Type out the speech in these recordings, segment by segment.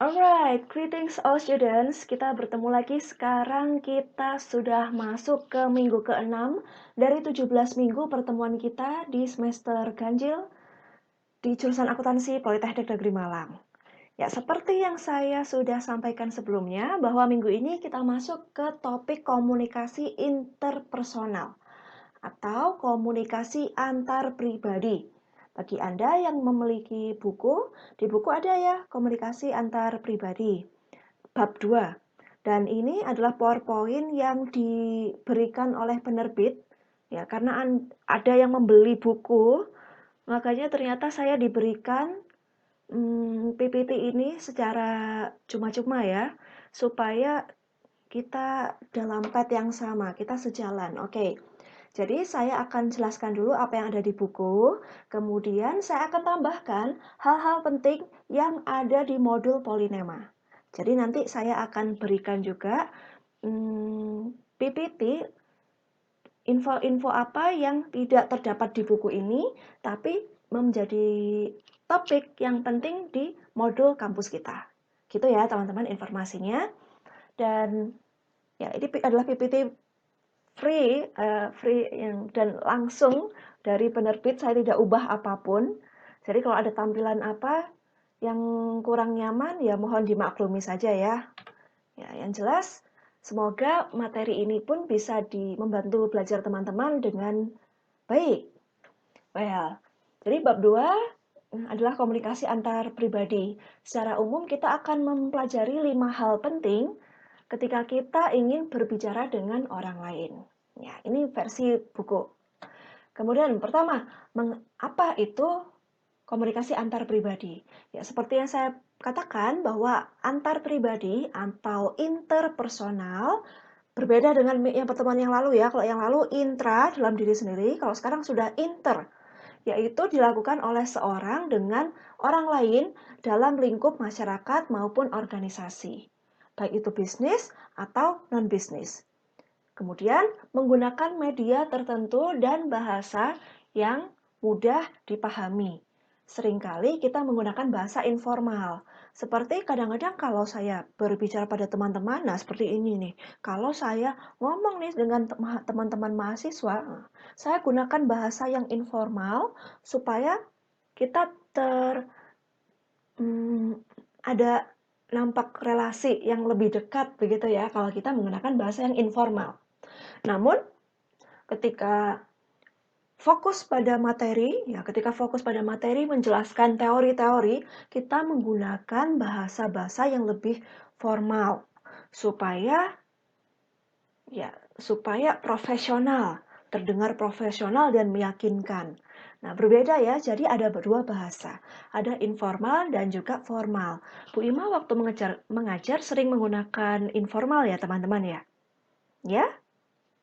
Alright, greetings all students. Kita bertemu lagi sekarang kita sudah masuk ke minggu ke-6 dari 17 minggu pertemuan kita di semester ganjil di jurusan akuntansi Politeknik Negeri Malang. Ya, seperti yang saya sudah sampaikan sebelumnya bahwa minggu ini kita masuk ke topik komunikasi interpersonal atau komunikasi antar pribadi. Bagi Anda yang memiliki buku, di buku ada ya komunikasi antar pribadi. Bab 2. Dan ini adalah PowerPoint yang diberikan oleh penerbit. Ya, karena ada yang membeli buku, makanya ternyata saya diberikan PPT ini secara cuma-cuma ya, supaya kita dalam pad yang sama, kita sejalan. Oke. Jadi saya akan jelaskan dulu apa yang ada di buku, kemudian saya akan tambahkan hal-hal penting yang ada di modul Polinema. Jadi nanti saya akan berikan juga PPT, info-info apa yang tidak terdapat di buku ini, tapi menjadi topik yang penting di modul kampus kita. Gitu ya teman-teman informasinya. Dan ya ini adalah PPT free dan langsung dari penerbit, saya tidak ubah apapun. Jadi kalau ada tampilan apa yang kurang nyaman ya mohon dimaklumi saja ya. Ya, yang jelas semoga materi ini pun bisa membantu belajar teman-teman dengan baik. Well, jadi bab 2 adalah komunikasi antar pribadi. Secara umum kita akan mempelajari 5 hal penting ketika kita ingin berbicara dengan orang lain. Ya, ini versi buku. Kemudian pertama, apa itu komunikasi antar pribadi? Ya, seperti yang saya katakan bahwa antar pribadi atau interpersonal berbeda dengan yang pertemuan yang lalu ya. Kalau yang lalu intra dalam diri sendiri, kalau sekarang sudah inter, yaitu dilakukan oleh seorang dengan orang lain dalam lingkup masyarakat maupun organisasi, baik itu bisnis atau non-bisnis. Kemudian menggunakan media tertentu dan bahasa yang mudah dipahami. Seringkali kita menggunakan bahasa informal. Seperti kadang-kadang kalau saya berbicara pada teman-teman, nah seperti ini nih. Kalau saya ngomong nih dengan teman-teman mahasiswa, saya gunakan bahasa yang informal supaya kita ada nampak relasi yang lebih dekat begitu ya kalau kita menggunakan bahasa yang informal. Namun ketika fokus pada materi, ya ketika fokus pada materi menjelaskan teori-teori, kita menggunakan bahasa-bahasa yang lebih formal supaya profesional, terdengar profesional dan meyakinkan. Nah, berbeda ya, jadi ada dua bahasa. Ada informal dan juga formal. Bu Ima waktu mengajar sering menggunakan informal ya teman-teman ya? Ya?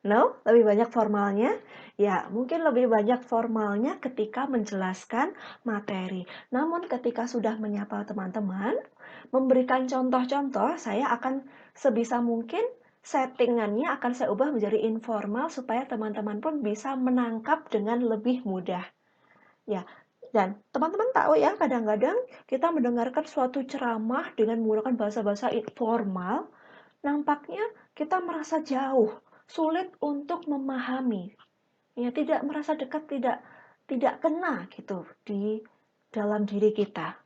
No? Lebih banyak formalnya? Ya, mungkin lebih banyak formalnya ketika menjelaskan materi. Namun ketika sudah menyapa teman-teman, memberikan contoh-contoh, saya akan sebisa mungkin settingannya akan saya ubah menjadi informal supaya teman-teman pun bisa menangkap dengan lebih mudah. Ya, dan teman-teman tahu ya, kadang-kadang kita mendengarkan suatu ceramah dengan menggunakan bahasa-bahasa formal, nampaknya kita merasa jauh, sulit untuk memahami. Ya, tidak merasa dekat, tidak kena gitu di dalam diri kita.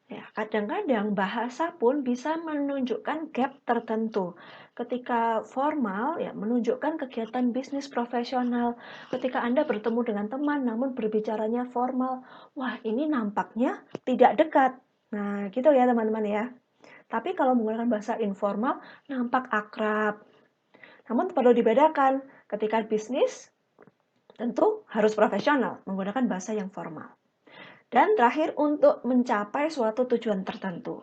Ya, kadang-kadang bahasa pun bisa menunjukkan gap tertentu. Ketika formal, ya menunjukkan kegiatan bisnis profesional. Ketika Anda bertemu dengan teman, namun berbicaranya formal, wah ini nampaknya tidak dekat. Nah, gitu ya teman-teman ya. Tapi kalau menggunakan bahasa informal, nampak akrab. Namun perlu dibedakan, ketika bisnis, tentu harus profesional, menggunakan bahasa yang formal. Dan terakhir, untuk mencapai suatu tujuan tertentu.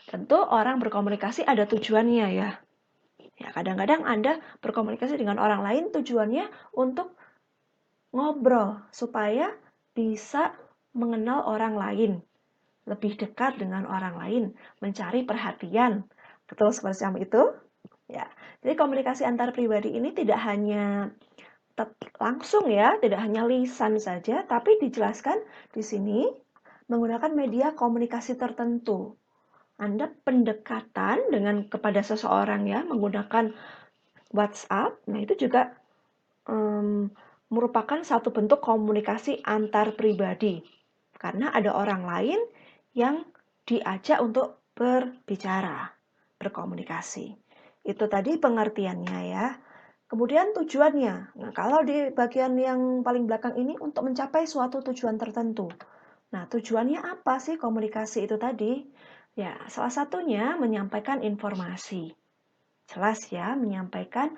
Tentu orang berkomunikasi ada tujuannya ya. Ya, kadang-kadang Anda berkomunikasi dengan orang lain tujuannya untuk ngobrol supaya bisa mengenal orang lain, lebih dekat dengan orang lain, mencari perhatian. Betul seperti itu? Ya. Jadi komunikasi antar pribadi ini tidak hanya langsung ya, tidak hanya lisan saja, tapi dijelaskan di sini menggunakan media komunikasi tertentu. Anda pendekatan kepada seseorang ya menggunakan WhatsApp, nah itu juga merupakan satu bentuk komunikasi antar pribadi karena ada orang lain yang diajak untuk berbicara, berkomunikasi. Itu tadi pengertiannya ya. Kemudian tujuannya. Nah, kalau di bagian yang paling belakang ini untuk mencapai suatu tujuan tertentu. Nah, tujuannya apa sih komunikasi itu tadi? Ya, salah satunya menyampaikan informasi. Jelas ya, menyampaikan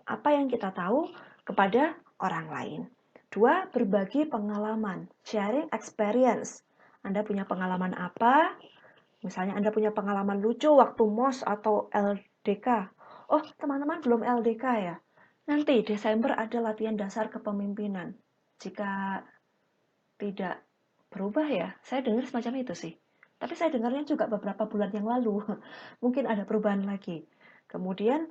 apa yang kita tahu kepada orang lain. Dua, berbagi pengalaman, sharing experience. Anda punya pengalaman apa? Misalnya Anda punya pengalaman lucu waktu MOS atau LDK. Oh, teman-teman belum LDK ya? Nanti Desember ada latihan dasar kepemimpinan. Jika tidak berubah ya, saya dengar semacam itu sih. Tapi saya dengarnya juga beberapa bulan yang lalu. Mungkin ada perubahan lagi. Kemudian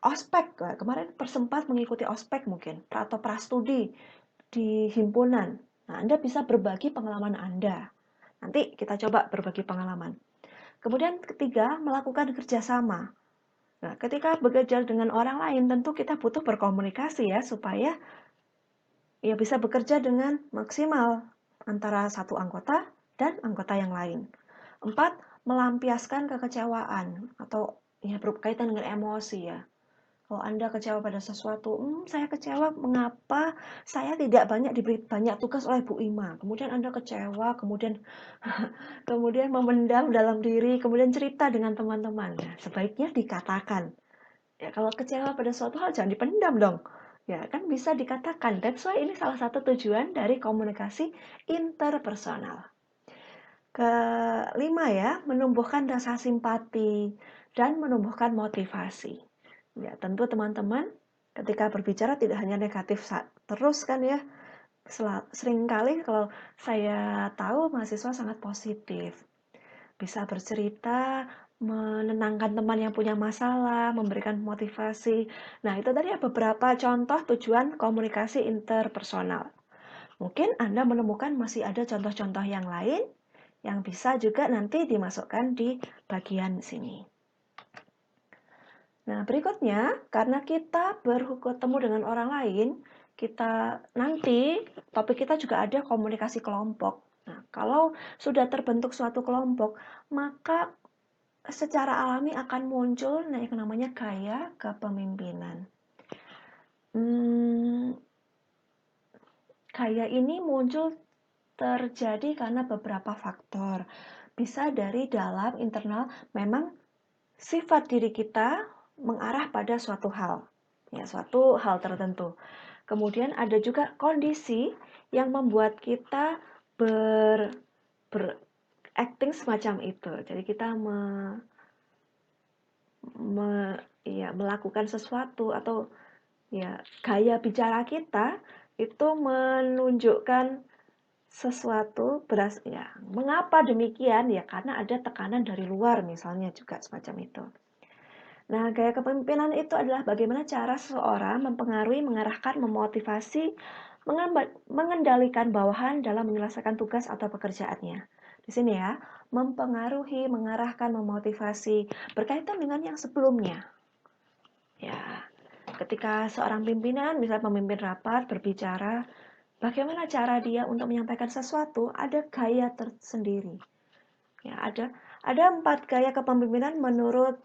ospek, kemarin sempat mengikuti ospek mungkin, atau prastudi di himpunan. Nah, Anda bisa berbagi pengalaman Anda. Nanti kita coba berbagi pengalaman. Kemudian ketiga, melakukan kerjasama. Nah, ketika bekerja dengan orang lain, tentu kita butuh berkomunikasi ya, supaya ya bisa bekerja dengan maksimal antara satu anggota dan anggota yang lain. Empat, melampiaskan kekecewaan atau ya berkaitan dengan emosi ya. Kalau Anda kecewa pada sesuatu, saya kecewa mengapa saya tidak diberi banyak tugas oleh Bu Ima. Kemudian Anda kecewa, kemudian kemudian memendam dalam diri, kemudian cerita dengan teman-teman. Nah, sebaiknya dikatakan. Ya, kalau kecewa pada suatu hal jangan dipendam dong. Ya, kan bisa dikatakan. That's why ini salah satu tujuan dari komunikasi interpersonal. Kelima ya, menumbuhkan rasa simpati dan menumbuhkan motivasi. Ya, tentu teman-teman ketika berbicara tidak hanya negatif terus kan ya. Seringkali kalau saya tahu mahasiswa sangat positif. Bisa bercerita, menenangkan teman yang punya masalah, memberikan motivasi. Nah, itu tadi beberapa contoh tujuan komunikasi interpersonal. Mungkin Anda menemukan masih ada contoh-contoh yang lain yang bisa juga nanti dimasukkan di bagian sini. Nah, berikutnya, karena kita bertemu dengan orang lain, nanti topik kita juga ada komunikasi kelompok. Nah, kalau sudah terbentuk suatu kelompok, maka secara alami akan muncul yang namanya gaya kepemimpinan. Gaya ini muncul terjadi karena beberapa faktor. Bisa dari dalam internal, memang sifat diri kita mengarah pada suatu hal, ya suatu hal tertentu. Kemudian ada juga kondisi yang membuat kita acting semacam itu. Jadi kita melakukan sesuatu atau ya gaya bicara kita itu menunjukkan sesuatu ya. Mengapa demikian? Ya karena ada tekanan dari luar misalnya juga semacam itu. Nah, gaya kepemimpinan itu adalah bagaimana cara seseorang mempengaruhi, mengarahkan, memotivasi, mengendalikan bawahan dalam menyelesaikan tugas atau pekerjaannya. Di sini ya, mempengaruhi, mengarahkan, memotivasi, berkaitan dengan yang sebelumnya. Ya, ketika seorang pimpinan, misalnya pemimpin rapat, berbicara, bagaimana cara dia untuk menyampaikan sesuatu, ada gaya tersendiri. Ya, ada 4 gaya kepemimpinan menurut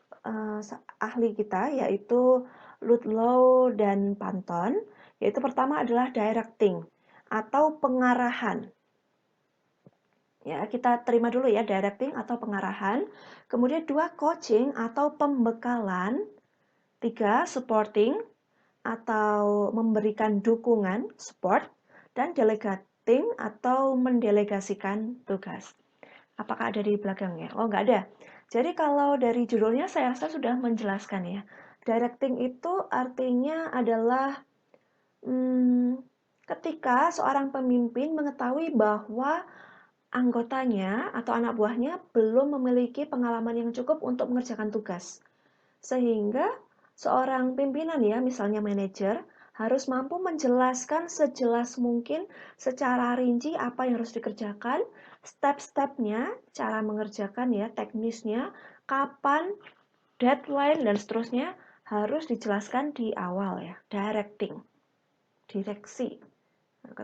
ahli kita, yaitu Ludlow dan Panton. Yaitu pertama adalah directing atau pengarahan. Ya, kita terima dulu ya, directing atau pengarahan. Kemudian 2, coaching atau pembekalan. 3, supporting atau memberikan dukungan, support. Dan delegating atau mendelegasikan tugas. Apakah ada di belakangnya? Oh, nggak ada. Jadi kalau dari judulnya saya rasa sudah menjelaskan ya. Directing itu artinya adalah ketika seorang pemimpin mengetahui bahwa anggotanya atau anak buahnya belum memiliki pengalaman yang cukup untuk mengerjakan tugas. Sehingga seorang pimpinan ya, misalnya manajer, harus mampu menjelaskan sejelas mungkin secara rinci apa yang harus dikerjakan, step-stepnya, cara mengerjakan ya, teknisnya, kapan, deadline, dan seterusnya harus dijelaskan di awal ya, direksi. Nah,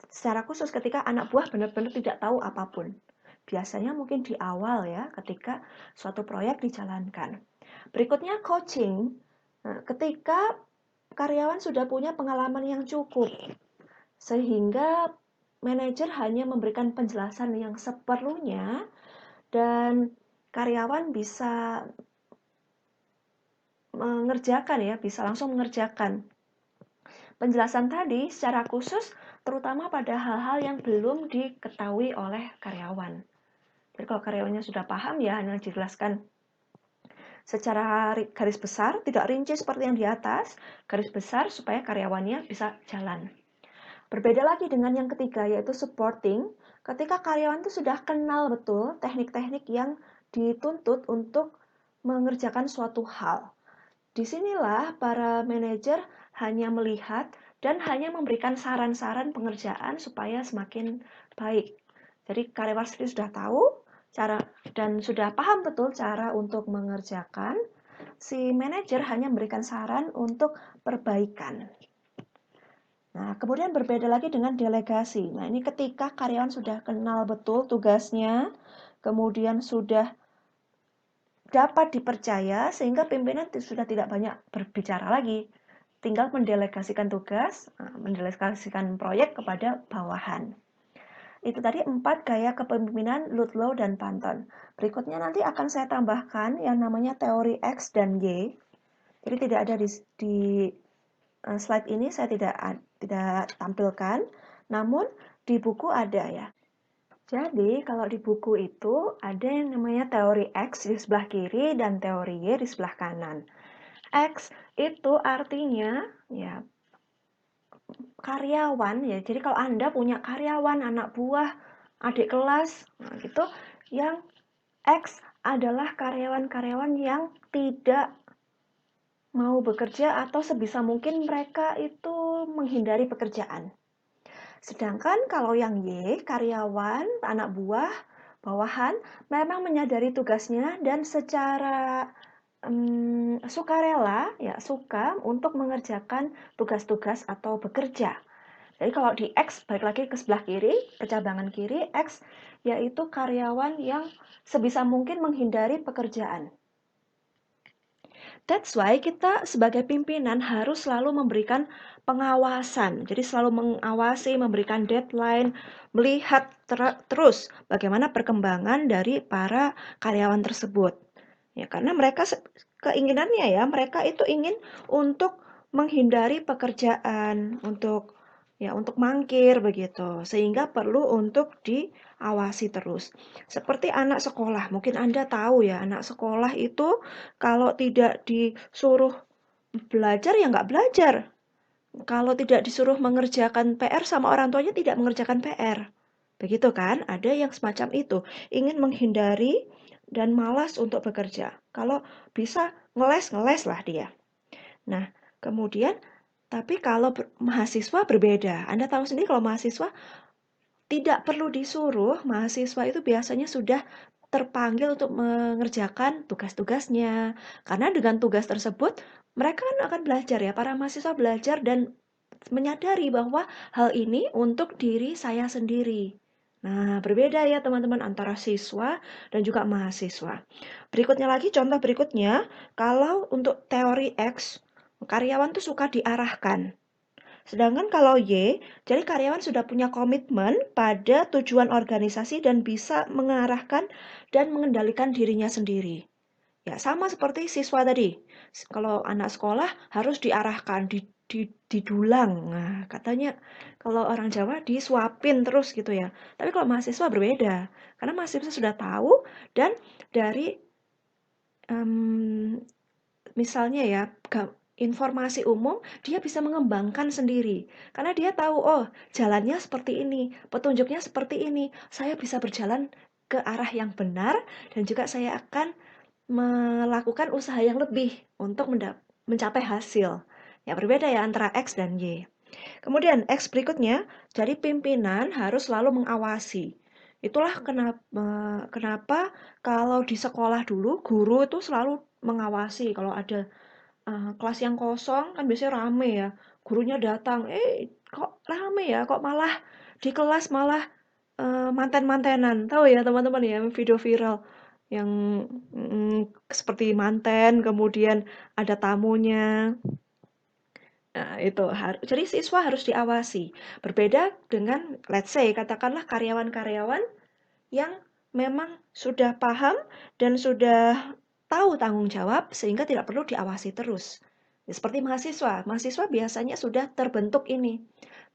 secara khusus ketika anak buah benar-benar tidak tahu apapun. Biasanya mungkin di awal ya, ketika suatu proyek dijalankan. Berikutnya coaching. Nah, ketika karyawan sudah punya pengalaman yang cukup, sehingga manajer hanya memberikan penjelasan yang seperlunya dan karyawan bisa mengerjakan ya, bisa langsung mengerjakan penjelasan tadi secara khusus, terutama pada hal-hal yang belum diketahui oleh karyawan. Jadi kalau karyawannya sudah paham ya, hanya dijelaskan secara garis besar, tidak rinci seperti yang di atas, garis besar supaya karyawannya bisa jalan. Berbeda lagi dengan yang ketiga, yaitu supporting. Ketika karyawan itu sudah kenal betul teknik-teknik yang dituntut untuk mengerjakan suatu hal. Disinilah para manajer hanya melihat dan hanya memberikan saran-saran pengerjaan supaya semakin baik. Jadi karyawan sendiri sudah tahu cara dan sudah paham betul cara untuk mengerjakan. Si manajer hanya memberikan saran untuk perbaikan. Nah, kemudian berbeda lagi dengan delegasi. Nah, ini ketika karyawan sudah kenal betul tugasnya, kemudian sudah dapat dipercaya sehingga pimpinan sudah tidak banyak berbicara lagi. Tinggal mendelegasikan tugas, mendelegasikan proyek kepada bawahan. Itu tadi 4 gaya kepemimpinan Ludlow dan Panton. Berikutnya nanti akan saya tambahkan yang namanya teori X dan Y. Jadi tidak ada di slide ini, saya tidak tampilkan, namun di buku ada ya. Jadi kalau di buku itu ada yang namanya teori X di sebelah kiri dan teori Y di sebelah kanan. X itu artinya ya karyawan ya. Jadi kalau Anda punya karyawan, anak buah, adik kelas, nah gitu, yang X adalah karyawan-karyawan yang tidak mau bekerja atau sebisa mungkin mereka itu menghindari pekerjaan. Sedangkan kalau yang Y, karyawan, anak buah, bawahan, memang menyadari tugasnya dan secara sukarela, ya suka untuk mengerjakan tugas-tugas atau bekerja. Jadi kalau di X, balik lagi ke sebelah kiri, percabangan kiri, X yaitu karyawan yang sebisa mungkin menghindari pekerjaan. That's why kita sebagai pimpinan harus selalu memberikan pengawasan. Jadi selalu mengawasi, memberikan deadline, melihat terus bagaimana perkembangan dari para karyawan tersebut. Ya, karena mereka keinginannya ya, mereka itu ingin untuk menghindari pekerjaan, untuk mangkir begitu. Sehingga perlu untuk diawasi terus. Seperti anak sekolah, mungkin Anda tahu ya, anak sekolah itu kalau tidak disuruh belajar ya nggak belajar. Kalau tidak disuruh mengerjakan PR sama orang tuanya tidak mengerjakan PR. Begitu kan? Ada yang semacam itu. Ingin menghindari dan malas untuk bekerja. Kalau bisa ngeles lah dia. Nah, kemudian tapi kalau mahasiswa berbeda. Anda tahu sendiri kalau mahasiswa tidak perlu disuruh, mahasiswa itu biasanya sudah terpanggil untuk mengerjakan tugas-tugasnya. Karena dengan tugas tersebut, mereka kan akan belajar ya, para mahasiswa belajar dan menyadari bahwa hal ini untuk diri saya sendiri. Nah, berbeda ya teman-teman antara siswa dan juga mahasiswa. Berikutnya lagi, contoh berikutnya, kalau untuk teori X, karyawan tuh suka diarahkan. Sedangkan kalau Y, jadi karyawan sudah punya komitmen pada tujuan organisasi dan bisa mengarahkan dan mengendalikan dirinya sendiri. Ya, sama seperti siswa tadi. Kalau anak sekolah harus diarahkan, didulang. Nah, katanya kalau orang Jawa disuapin terus gitu ya. Tapi kalau mahasiswa berbeda. Karena mahasiswa sudah tahu dan dari misalnya ya, informasi umum dia bisa mengembangkan sendiri. Karena dia tahu, oh jalannya seperti ini, petunjuknya seperti ini. Saya bisa berjalan ke arah yang benar dan juga saya akan melakukan usaha yang lebih untuk mencapai hasil. Ya, berbeda ya antara X dan Y. Kemudian X berikutnya, jadi pimpinan harus selalu mengawasi. Itulah kenapa kalau di sekolah dulu guru itu selalu mengawasi kalau ada kelas yang kosong kan biasanya rame ya. Gurunya datang, kok rame ya? Kok malah di kelas malah manten-mantenan. Tahu ya teman-teman ya video viral yang seperti manten, kemudian ada tamunya. Nah, itu jadi siswa harus diawasi. Berbeda dengan let's say katakanlah karyawan-karyawan yang memang sudah paham dan sudah tahu tanggung jawab sehingga tidak perlu diawasi terus. Ya, seperti mahasiswa, mahasiswa biasanya sudah terbentuk ini,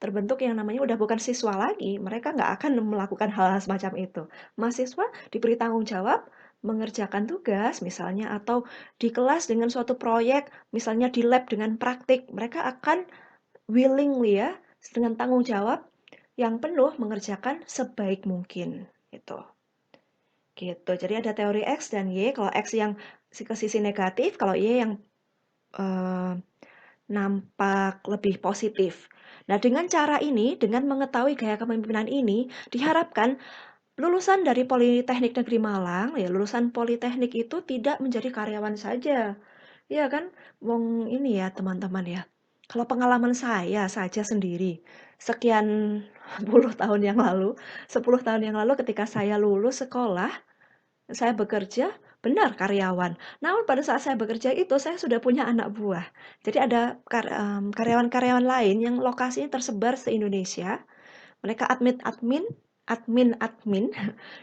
terbentuk yang namanya udah bukan siswa lagi, mereka nggak akan melakukan hal-hal semacam itu. Mahasiswa diberi tanggung jawab mengerjakan tugas misalnya atau di kelas dengan suatu proyek, misalnya di lab dengan praktik, mereka akan willingly ya, dengan tanggung jawab yang penuh mengerjakan sebaik mungkin gitu. Gitu. Jadi ada teori X dan Y. Kalau X yang ke sisi negatif, kalau Y yang nampak lebih positif. Nah, dengan cara ini, dengan mengetahui gaya kepemimpinan ini, diharapkan lulusan dari Politeknik Negeri Malang, ya lulusan Politeknik itu tidak menjadi karyawan saja. Iya kan? Wong ini ya teman-teman ya. Kalau pengalaman saya saja sendiri, sekian puluh tahun yang lalu, 10 tahun yang lalu ketika saya lulus sekolah, saya bekerja, benar karyawan. Namun pada saat saya bekerja itu saya sudah punya anak buah. Jadi ada karyawan-karyawan lain yang lokasinya tersebar se-Indonesia. Mereka admin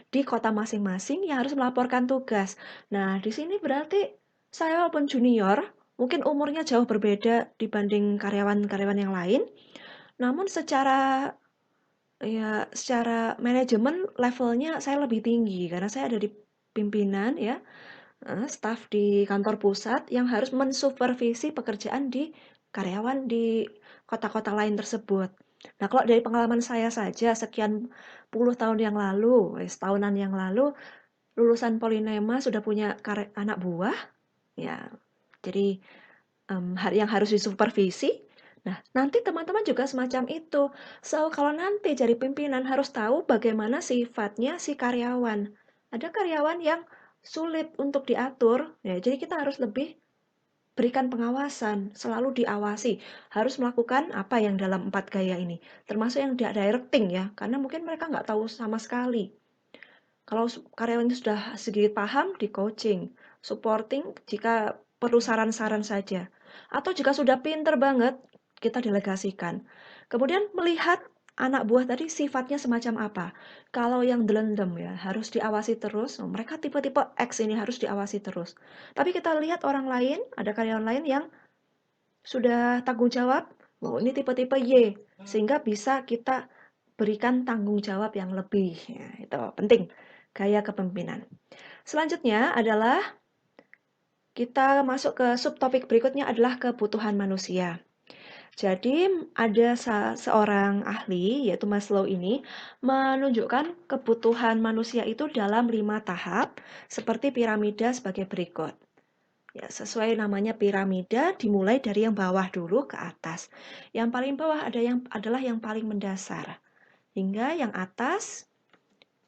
di kota masing-masing yang harus melaporkan tugas. Nah, di sini berarti saya walaupun junior, mungkin umurnya jauh berbeda dibanding karyawan-karyawan yang lain, namun secara manajemen levelnya saya lebih tinggi karena saya ada di pimpinan ya, staf di kantor pusat yang harus mensupervisi pekerjaan di karyawan di kota-kota lain tersebut. Nah, kalau dari pengalaman saya saja sekian puluh tahun yang lalu, setahunan yang lalu, lulusan Polinema sudah punya anak buah, ya. Jadi yang harus disupervisi. Nah, nanti teman-teman juga semacam itu. So, kalau nanti jadi pimpinan harus tahu bagaimana sifatnya si karyawan. Ada karyawan yang sulit untuk diatur, ya, jadi kita harus lebih berikan pengawasan, selalu diawasi, harus melakukan apa yang dalam 4 gaya ini, termasuk yang directing ya, karena mungkin mereka nggak tahu sama sekali. Kalau karyawannya sudah sedikit paham, di coaching, supporting jika perlu saran-saran saja. Atau jika sudah pinter banget, kita delegasikan. Kemudian melihat anak buah tadi sifatnya semacam apa. Kalau yang delendem ya, harus diawasi terus. Mereka tipe-tipe X ini harus diawasi terus. Tapi kita lihat orang lain, ada karyawan lain yang sudah tanggung jawab, ini tipe-tipe Y. Sehingga bisa kita berikan tanggung jawab yang lebih. Ya, itu penting. Gaya kepemimpinan. Selanjutnya adalah kita masuk ke subtopik berikutnya adalah kebutuhan manusia. Jadi ada seorang ahli yaitu Maslow ini menunjukkan kebutuhan manusia itu dalam 5 tahap seperti piramida sebagai berikut. Ya, sesuai namanya piramida dimulai dari yang bawah dulu ke atas. Yang paling bawah adalah yang paling mendasar. Hingga yang atas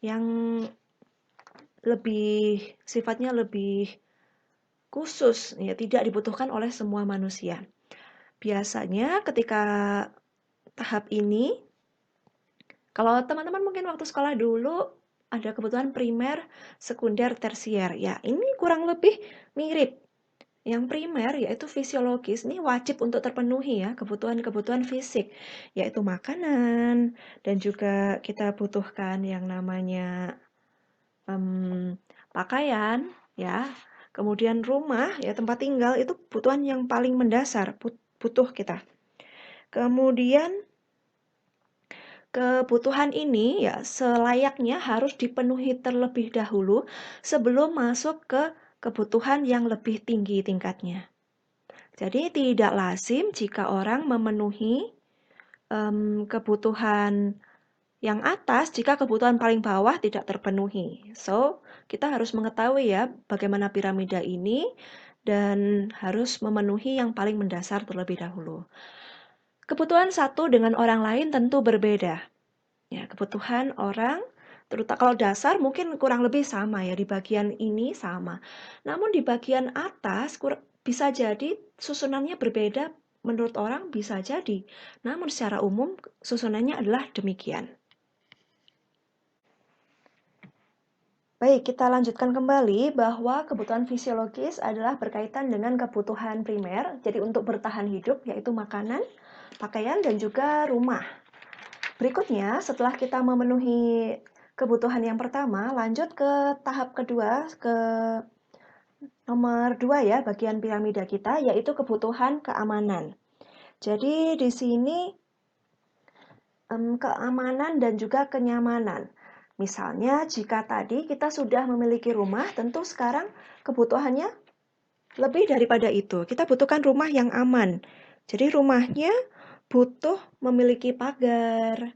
yang sifatnya lebih khusus, ya tidak dibutuhkan oleh semua manusia. Biasanya ketika tahap ini, kalau teman-teman mungkin waktu sekolah dulu ada kebutuhan primer, sekunder, tersier. Ya, ini kurang lebih mirip. Yang primer yaitu fisiologis, ini wajib untuk terpenuhi ya, kebutuhan-kebutuhan fisik, yaitu makanan, dan juga kita butuhkan yang namanya pakaian, ya, kemudian rumah, ya tempat tinggal, itu kebutuhan yang paling mendasar, butuh kita. Kemudian kebutuhan ini ya selayaknya harus dipenuhi terlebih dahulu sebelum masuk ke kebutuhan yang lebih tinggi tingkatnya. Jadi tidak lazim jika orang memenuhi kebutuhan yang atas jika kebutuhan paling bawah tidak terpenuhi. So, kita harus mengetahui ya bagaimana piramida ini dan harus memenuhi yang paling mendasar terlebih dahulu. Kebutuhan satu dengan orang lain tentu berbeda. Ya, kebutuhan orang, terutama kalau dasar mungkin kurang lebih sama ya, di bagian ini sama. Namun di bagian atas bisa jadi susunannya berbeda menurut orang bisa jadi. Namun secara umum susunannya adalah demikian. Baik, kita lanjutkan kembali bahwa kebutuhan fisiologis adalah berkaitan dengan kebutuhan primer, jadi untuk bertahan hidup, yaitu makanan, pakaian, dan juga rumah. Berikutnya, setelah kita memenuhi kebutuhan yang pertama, lanjut ke tahap kedua, ke nomor 2 ya, bagian piramida kita, yaitu kebutuhan keamanan. Jadi di sini keamanan dan juga kenyamanan. Misalnya, jika tadi kita sudah memiliki rumah, tentu sekarang kebutuhannya lebih daripada itu. Kita butuhkan rumah yang aman. Jadi rumahnya butuh memiliki pagar.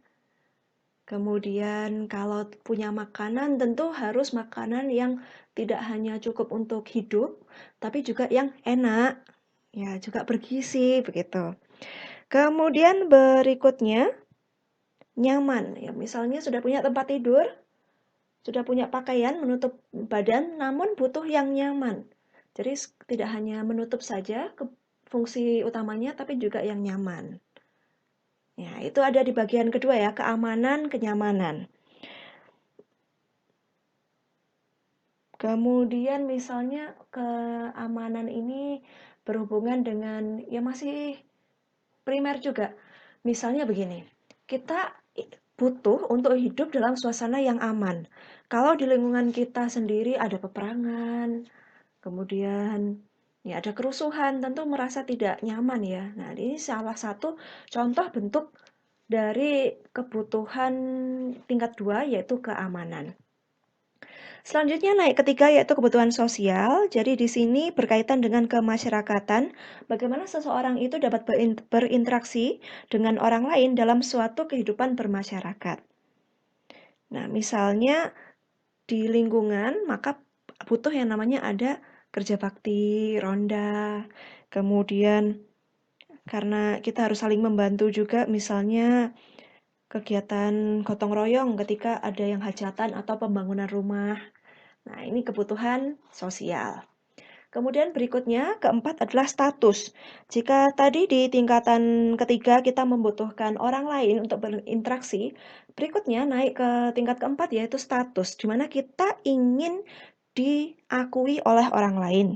Kemudian kalau punya makanan, tentu harus makanan yang tidak hanya cukup untuk hidup, tapi juga yang enak. Ya, juga bergizi, begitu. Kemudian berikutnya, nyaman. Ya, misalnya sudah punya tempat tidur, sudah punya pakaian menutup badan, namun butuh yang nyaman. Jadi tidak hanya menutup saja fungsi utamanya, tapi juga yang nyaman. Ya, itu ada di bagian kedua ya, keamanan, kenyamanan. Kemudian misalnya keamanan ini berhubungan dengan ya masih primer juga. Misalnya begini, kita butuh untuk hidup dalam suasana yang aman. Kalau di lingkungan kita sendiri ada peperangan, kemudian ya ada kerusuhan, tentu merasa tidak nyaman ya. Nah, ini salah satu contoh bentuk dari kebutuhan tingkat 2 yaitu keamanan. Selanjutnya naik ketiga yaitu kebutuhan sosial. Jadi di sini berkaitan dengan kemasyarakatan, bagaimana seseorang itu dapat berinteraksi dengan orang lain dalam suatu kehidupan bermasyarakat. Nah, misalnya di lingkungan maka butuh yang namanya ada kerja bakti, ronda, kemudian karena kita harus saling membantu juga misalnya kegiatan gotong royong ketika ada yang hajatan atau pembangunan rumah. Nah, ini kebutuhan sosial. Kemudian berikutnya, keempat adalah status. Jika tadi di tingkatan ketiga kita membutuhkan orang lain untuk berinteraksi, berikutnya naik ke tingkat keempat yaitu status, di mana kita ingin diakui oleh orang lain,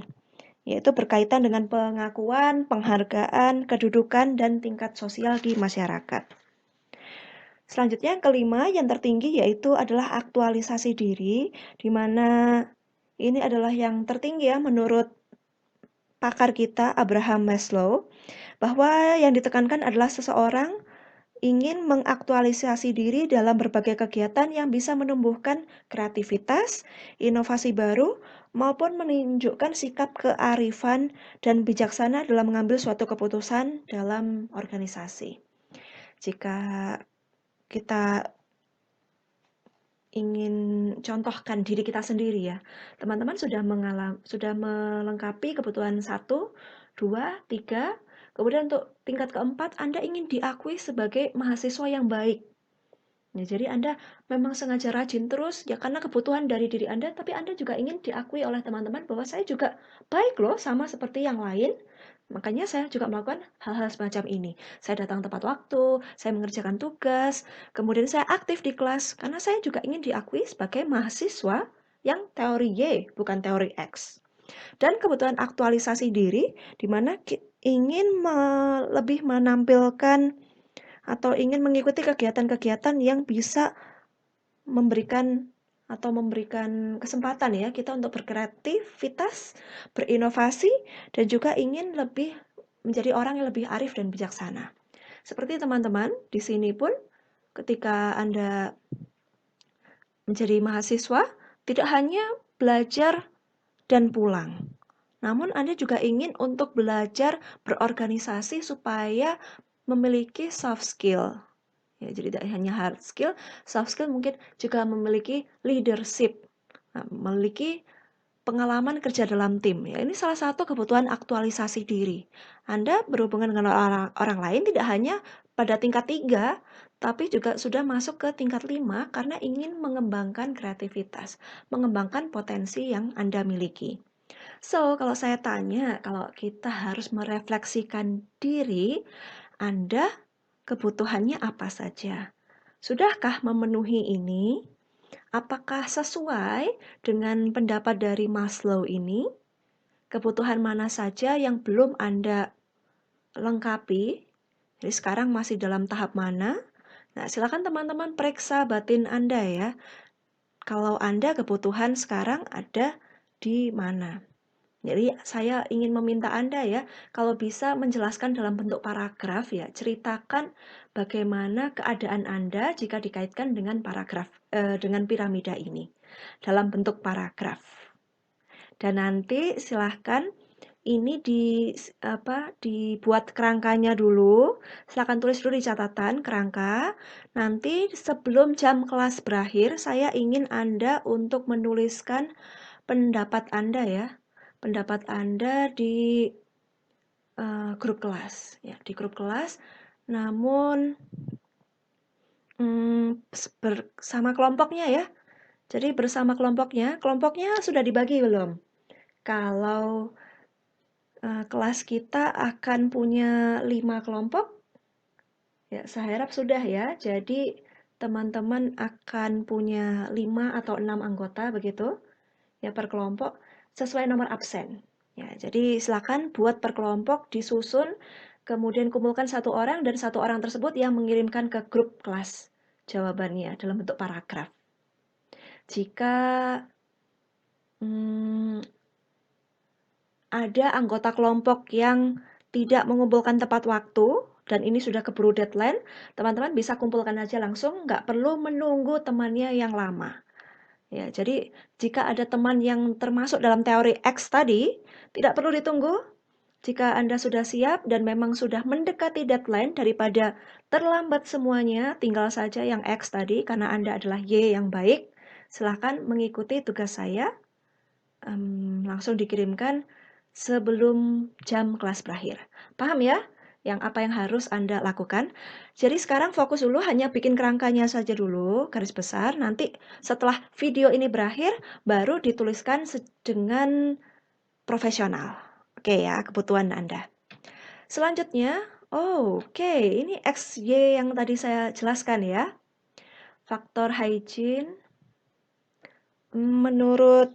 yaitu berkaitan dengan pengakuan, penghargaan, kedudukan, dan tingkat sosial di masyarakat. Selanjutnya yang kelima, yang tertinggi yaitu adalah aktualisasi diri, di mana ini adalah yang tertinggi ya menurut pakar kita Abraham Maslow, bahwa yang ditekankan adalah seseorang ingin mengaktualisasi diri dalam berbagai kegiatan yang bisa menumbuhkan kreativitas, inovasi baru, maupun menunjukkan sikap kearifan dan bijaksana dalam mengambil suatu keputusan dalam organisasi. Jika kita ingin contohkan diri kita sendiri ya, teman-teman sudah melengkapi kebutuhan 1, 2, 3, kemudian untuk tingkat keempat Anda ingin diakui sebagai mahasiswa yang baik. Ya, jadi Anda memang sengaja rajin terus ya karena kebutuhan dari diri Anda, tapi Anda juga ingin diakui oleh teman-teman bahwa saya juga baik loh sama seperti yang lain. Makanya saya juga melakukan hal-hal semacam ini. Saya datang tepat waktu, saya mengerjakan tugas, kemudian saya aktif di kelas karena saya juga ingin diakui sebagai mahasiswa yang teori Y, bukan teori X. Dan kebutuhan aktualisasi diri di mana ingin lebih menampilkan atau ingin mengikuti kegiatan-kegiatan yang bisa memberikan kesempatan ya kita untuk berkreativitas, berinovasi, dan juga ingin lebih menjadi orang yang lebih arif dan bijaksana. Seperti teman-teman, di sini pun ketika Anda menjadi mahasiswa, tidak hanya belajar dan pulang. Namun Anda juga ingin untuk belajar berorganisasi supaya memiliki soft skill. Ya, jadi tidak hanya hard skill, soft skill mungkin juga memiliki leadership. Nah, memiliki pengalaman kerja dalam tim. Ya, ini salah satu kebutuhan aktualisasi diri. Anda berhubungan dengan orang lain tidak hanya pada tingkat 3, tapi juga sudah masuk ke tingkat 5 karena ingin mengembangkan kreativitas, mengembangkan potensi yang Anda miliki. So, kalau saya tanya, kalau kita harus merefleksikan diri, Anda kebutuhannya apa saja? Sudahkah memenuhi ini? Apakah sesuai dengan pendapat dari Maslow ini? Kebutuhan mana saja yang belum Anda lengkapi? Jadi sekarang masih dalam tahap mana? Nah, silakan teman-teman periksa batin Anda ya. Kalau Anda kebutuhan sekarang ada di mana? Jadi saya ingin meminta Anda ya, kalau bisa menjelaskan dalam bentuk paragraf ya, ceritakan bagaimana keadaan Anda jika dikaitkan dengan dengan piramida ini dalam bentuk paragraf. Dan nanti silahkan ini dibuat kerangkanya dulu. Silahkan tulis dulu di catatan kerangka. Nanti sebelum jam kelas berakhir, saya ingin Anda untuk menuliskan pendapat Anda ya. Pendapat Anda di grup kelas ya, di grup kelas. Namun bersama kelompoknya ya. Jadi bersama kelompoknya sudah dibagi belum? Kalau kelas kita akan punya 5 kelompok, ya saya harap sudah ya. Jadi teman-teman akan punya 5 atau 6 anggota begitu ya per kelompok sesuai nomor absen. Ya, jadi silakan buat per kelompok, disusun, kemudian kumpulkan 1 orang dan 1 orang tersebut yang mengirimkan ke grup kelas jawabannya dalam bentuk paragraf. Jika ada anggota kelompok yang tidak mengumpulkan tepat waktu, dan ini sudah keburu deadline, teman-teman bisa kumpulkan aja langsung, nggak perlu menunggu temannya yang lama. Ya, jadi jika ada teman yang termasuk dalam teori X tadi, tidak perlu ditunggu. Jika Anda sudah siap dan memang sudah mendekati deadline daripada terlambat semuanya, tinggal saja yang X tadi karena Anda adalah Y yang baik. Silahkan mengikuti tugas saya. Langsung dikirimkan sebelum jam kelas berakhir. Paham ya? Apa yang harus Anda lakukan. Jadi sekarang fokus dulu hanya bikin kerangkanya saja dulu, garis besar. Nanti setelah video ini berakhir, baru dituliskan dengan profesional. Oke ya, kebutuhan Anda. Selanjutnya, oke, ini XY yang tadi saya jelaskan ya. Faktor hygiene menurut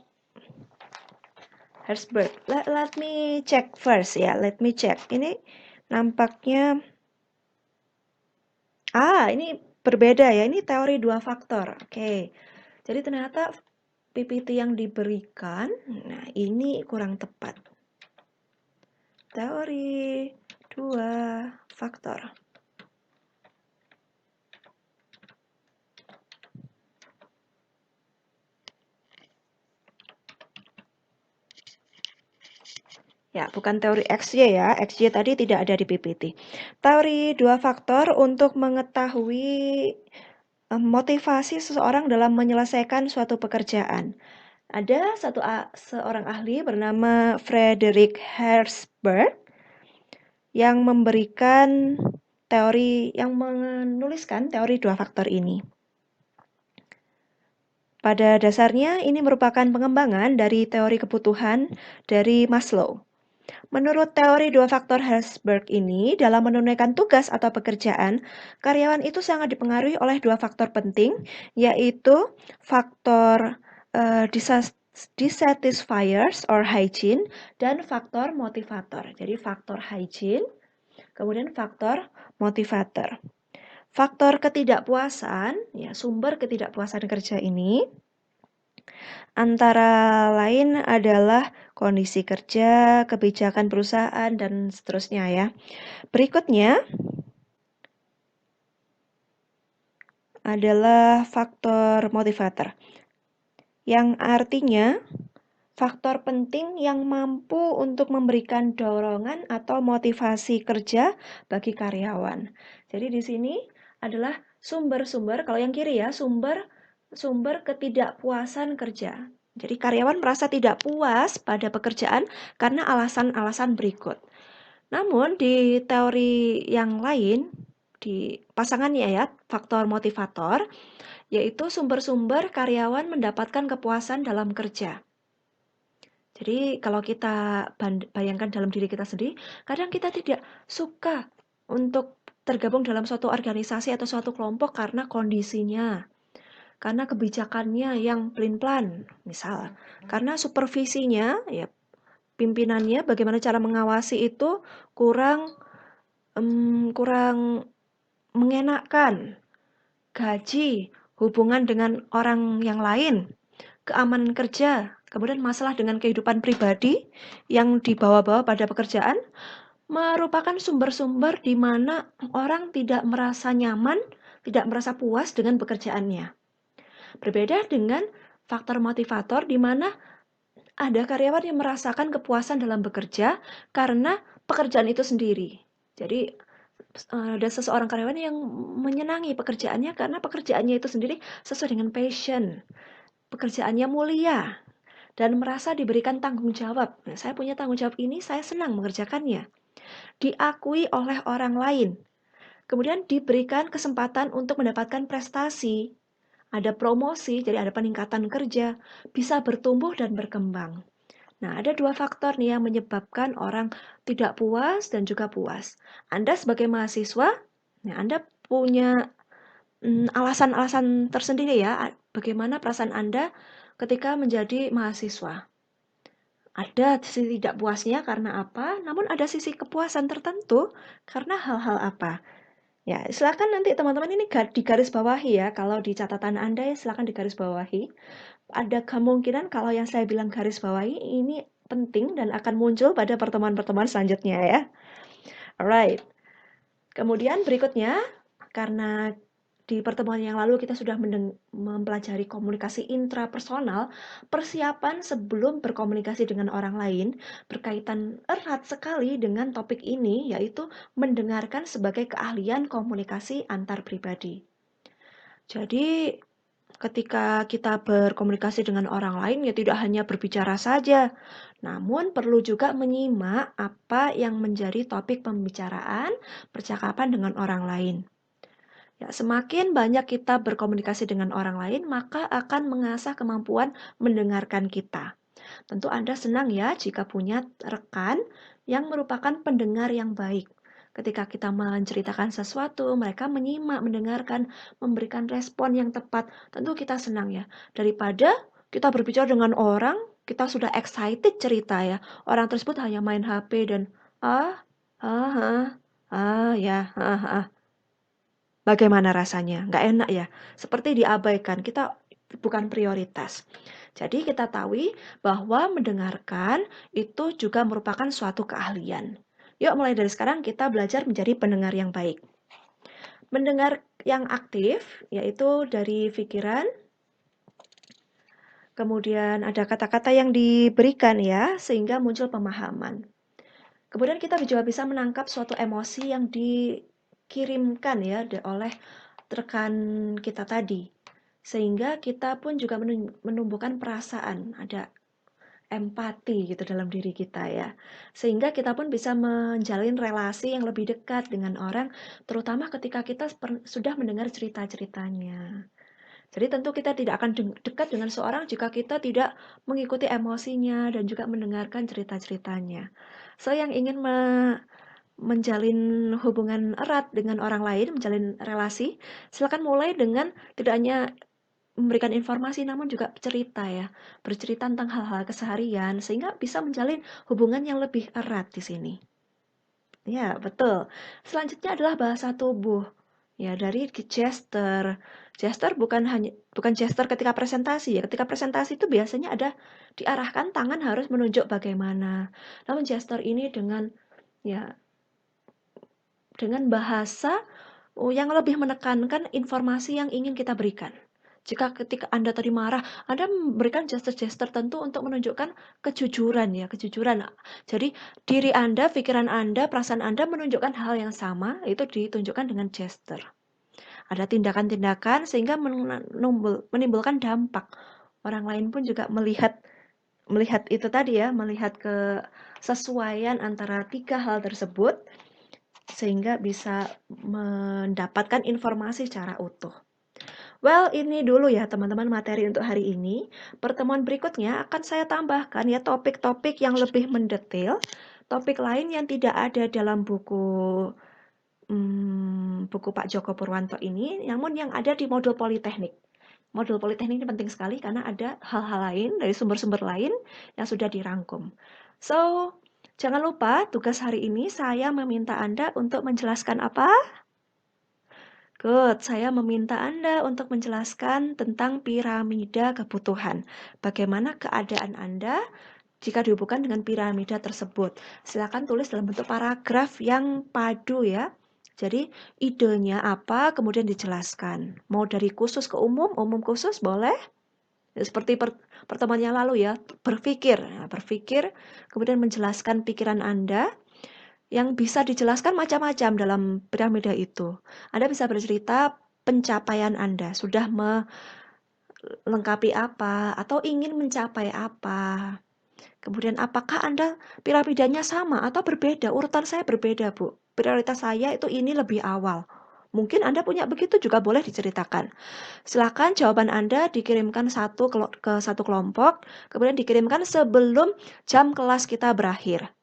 Herzberg. Let me check first ya. Let me check. Ini nampaknya ini berbeda ya. Ini teori 2 faktor. Oke. Jadi ternyata PPT yang diberikan, nah ini kurang tepat. Teori 2 faktor. Ya, bukan teori XY ya. XY tadi tidak ada di PPT. Teori 2 faktor untuk mengetahui motivasi seseorang dalam menyelesaikan suatu pekerjaan. Ada seorang ahli bernama Frederick Herzberg yang memberikan menuliskan teori 2 faktor ini. Pada dasarnya ini merupakan pengembangan dari teori kebutuhan dari Maslow. Menurut teori 2 faktor Herzberg ini, dalam menunaikan tugas atau pekerjaan, karyawan itu sangat dipengaruhi oleh 2 faktor penting, yaitu faktor dissatisfiers or hygiene dan faktor motivator. Jadi faktor hygiene, kemudian faktor motivator. Faktor ketidakpuasan, ya sumber ketidakpuasan kerja ini antara lain adalah kondisi kerja, kebijakan perusahaan, dan seterusnya ya. Berikutnya adalah faktor motivator, yang artinya faktor penting yang mampu untuk memberikan dorongan atau motivasi kerja bagi karyawan. Jadi di sini adalah sumber-sumber, kalau yang kiri ya, sumber ketidakpuasan kerja. Jadi karyawan merasa tidak puas pada pekerjaan karena alasan-alasan berikut. Namun di teori yang lain, di pasangannya ya, faktor motivator, yaitu sumber-sumber karyawan mendapatkan kepuasan dalam kerja. Jadi kalau kita bayangkan dalam diri kita sendiri, kadang kita tidak suka untuk tergabung dalam suatu organisasi atau suatu kelompok karena kondisinya, karena kebijakannya yang pelin-pelan, misal, karena supervisinya, ya pimpinannya bagaimana cara mengawasi itu kurang kurang mengenakkan, gaji, hubungan dengan orang yang lain, keamanan kerja, kemudian masalah dengan kehidupan pribadi yang dibawa-bawa pada pekerjaan, merupakan sumber-sumber di mana orang tidak merasa nyaman, tidak merasa puas dengan pekerjaannya. Berbeda dengan faktor motivator di mana ada karyawan yang merasakan kepuasan dalam bekerja karena pekerjaan itu sendiri. Jadi ada seseorang karyawan yang menyenangi pekerjaannya karena pekerjaannya itu sendiri sesuai dengan passion. Pekerjaannya mulia dan merasa diberikan tanggung jawab. Nah, saya punya tanggung jawab ini, saya senang mengerjakannya. Diakui oleh orang lain. Kemudian diberikan kesempatan untuk mendapatkan prestasi. Ada promosi, jadi ada peningkatan kerja, bisa bertumbuh dan berkembang. Nah, ada dua faktor nih yang menyebabkan orang tidak puas dan juga puas. Anda sebagai mahasiswa, ya Anda punya alasan-alasan tersendiri ya, bagaimana perasaan Anda ketika menjadi mahasiswa. Ada sisi tidak puasnya karena apa, namun ada sisi kepuasan tertentu karena hal-hal apa. Ya, silakan nanti teman-teman ini digaris bawahi ya, kalau di catatan Anda ya silakan digaris bawahi. Ada kemungkinan kalau yang saya bilang garis bawahi ini penting dan akan muncul pada pertemuan-pertemuan selanjutnya ya. Alright. Kemudian berikutnya, karena di pertemuan yang lalu kita sudah mempelajari komunikasi intrapersonal, persiapan sebelum berkomunikasi dengan orang lain berkaitan erat sekali dengan topik ini, yaitu mendengarkan sebagai keahlian komunikasi antar pribadi. Jadi ketika kita berkomunikasi dengan orang lain ya tidak hanya berbicara saja, namun perlu juga menyimak apa yang menjadi topik pembicaraan, percakapan dengan orang lain. Ya, semakin banyak kita berkomunikasi dengan orang lain, maka akan mengasah kemampuan mendengarkan kita. Tentu Anda senang ya jika punya rekan yang merupakan pendengar yang baik. Ketika kita menceritakan sesuatu, mereka menyimak, mendengarkan, memberikan respon yang tepat. Tentu kita senang ya. Daripada kita berbicara dengan orang, kita sudah excited cerita ya. Orang tersebut hanya main HP dan ah, ya, bagaimana rasanya? Nggak enak ya? Seperti diabaikan, kita bukan prioritas. Jadi kita tahu bahwa mendengarkan itu juga merupakan suatu keahlian. Yuk mulai dari sekarang kita belajar menjadi pendengar yang baik. Mendengar yang aktif, yaitu dari pikiran, kemudian ada kata-kata yang diberikan ya, sehingga muncul pemahaman. Kemudian kita juga bisa menangkap suatu emosi yang dikirimkan ya oleh rekan kita tadi. Sehingga kita pun juga menumbuhkan perasaan, ada empati gitu dalam diri kita ya. Sehingga kita pun bisa menjalin relasi yang lebih dekat dengan orang, terutama ketika kita sudah mendengar cerita-ceritanya. Jadi tentu kita tidak akan dekat dengan seorang jika kita tidak mengikuti emosinya dan juga mendengarkan cerita-ceritanya. So yang ingin menjalin hubungan erat dengan orang lain, menjalin relasi, silakan mulai dengan tidak hanya memberikan informasi namun juga cerita ya, bercerita tentang hal-hal keseharian sehingga bisa menjalin hubungan yang lebih erat di sini. Ya, betul. Selanjutnya adalah bahasa tubuh. Ya, dari gesture. Gesture bukan gesture ketika presentasi ya. Ketika presentasi itu biasanya ada diarahkan tangan harus menunjuk bagaimana. Namun gesture ini dengan bahasa yang lebih menekankan informasi yang ingin kita berikan. Jika ketika Anda tadi marah, Anda memberikan gesture-gesture tertentu untuk menunjukkan kejujuran ya, kejujuran. Jadi diri Anda, pikiran Anda, perasaan Anda menunjukkan hal yang sama, itu ditunjukkan dengan gesture. Ada tindakan-tindakan sehingga menimbulkan dampak. orang lain pun juga melihat itu tadi ya, melihat kesesuaian antara 3 hal tersebut, sehingga bisa mendapatkan informasi secara utuh. Well, ini dulu ya teman-teman materi untuk hari ini. Pertemuan berikutnya akan saya tambahkan ya topik-topik yang lebih mendetail, topik lain yang tidak ada dalam buku buku Pak Joko Purwanto ini, namun yang ada di modul Politeknik. Modul Politeknik ini penting sekali karena ada hal-hal lain dari sumber-sumber lain yang sudah dirangkum. So, jangan lupa tugas hari ini saya meminta Anda untuk menjelaskan apa? Good, saya meminta Anda untuk menjelaskan tentang piramida kebutuhan. Bagaimana keadaan Anda jika dihubungkan dengan piramida tersebut. Silakan tulis dalam bentuk paragraf yang padu ya. Jadi idenya apa, kemudian dijelaskan. Mau dari khusus ke umum, umum khusus boleh. Seperti pertemuan yang lalu ya, berpikir, kemudian menjelaskan pikiran Anda. Yang bisa dijelaskan macam-macam dalam piramida itu. Anda bisa bercerita pencapaian Anda, sudah melengkapi apa, atau ingin mencapai apa. Kemudian apakah Anda piramidanya sama atau berbeda? Urutan saya berbeda, Bu. Prioritas saya itu ini lebih awal. Mungkin Anda punya begitu juga boleh diceritakan. Silakan jawaban Anda dikirimkan ke satu kelompok, kemudian dikirimkan sebelum jam kelas kita berakhir.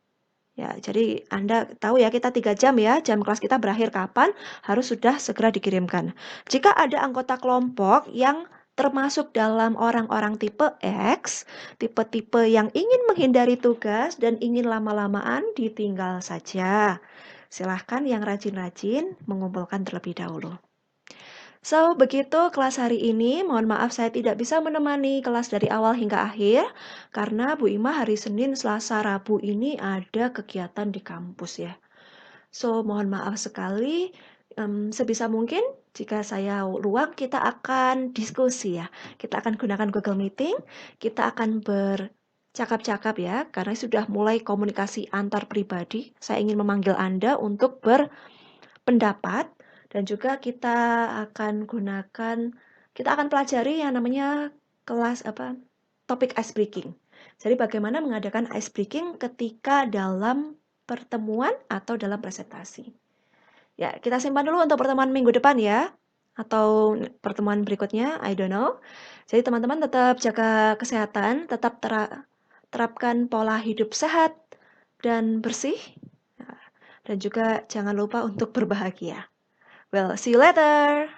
Ya, jadi Anda tahu ya kita 3 jam ya, jam kelas kita berakhir kapan, harus sudah segera dikirimkan. Jika ada anggota kelompok yang termasuk dalam orang-orang tipe X, tipe-tipe yang ingin menghindari tugas dan ingin lama-lamaan, ditinggal saja. Silahkan yang rajin-rajin mengumpulkan terlebih dahulu. So, begitu kelas hari ini. Mohon maaf saya tidak bisa menemani kelas dari awal hingga akhir, karena Bu Ima hari Senin, Selasa, Rabu ini ada kegiatan di kampus ya. So, mohon maaf sekali. Sebisa mungkin jika saya luang kita akan diskusi ya. Kita akan gunakan Google Meeting, kita akan bercakap-cakap ya, karena sudah mulai komunikasi antar pribadi. Saya ingin memanggil Anda untuk berpendapat dan juga kita akan pelajari yang namanya topik ice breaking. Jadi bagaimana mengadakan ice breaking ketika dalam pertemuan atau dalam presentasi. Ya, kita simpan dulu untuk pertemuan minggu depan ya. Atau pertemuan berikutnya, I don't know. Jadi teman-teman tetap jaga kesehatan, tetap terapkan pola hidup sehat dan bersih. Dan juga jangan lupa untuk berbahagia. Well, see you later.